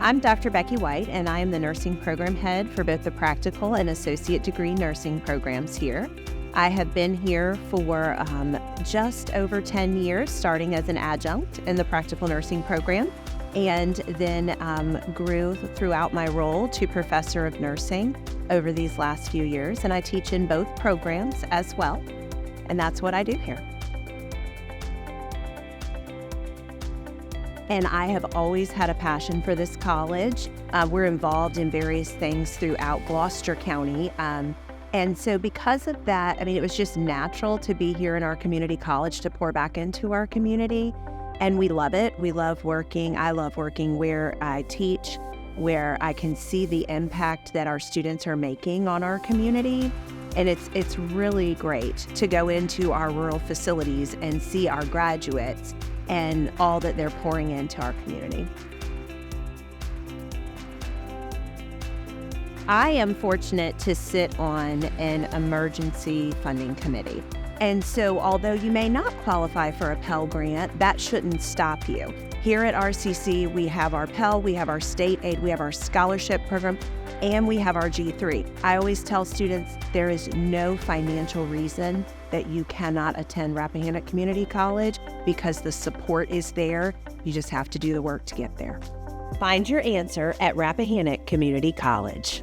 I'm Dr. Becky White, and I am the nursing program head for both the practical and associate degree nursing programs here. I have been here for just over 10 years, starting as an adjunct in the practical nursing program, and then grew throughout my role to professor of nursing over these last few years. And I teach in both programs as well, and that's what I do here. And I have always had a passion for this college. We're involved in various things throughout Gloucester County. And so because of that, it was just natural to be here in our community college to pour back into our community. And we love it. We love working. I love working where I teach, where I can see the impact that our students are making on our community. And it's really great to go into our rural facilities and see our graduates and all that they're pouring into our community. I am fortunate to sit on an emergency funding committee. And so although you may not qualify for a Pell Grant, that shouldn't stop you. Here at RCC, we have our Pell, we have our state aid, we have our scholarship program, and we have our G3. I always tell students there is no financial reason that you cannot attend Rappahannock Community College because the support is there. You just have to do the work to get there. Find your answer at Rappahannock Community College.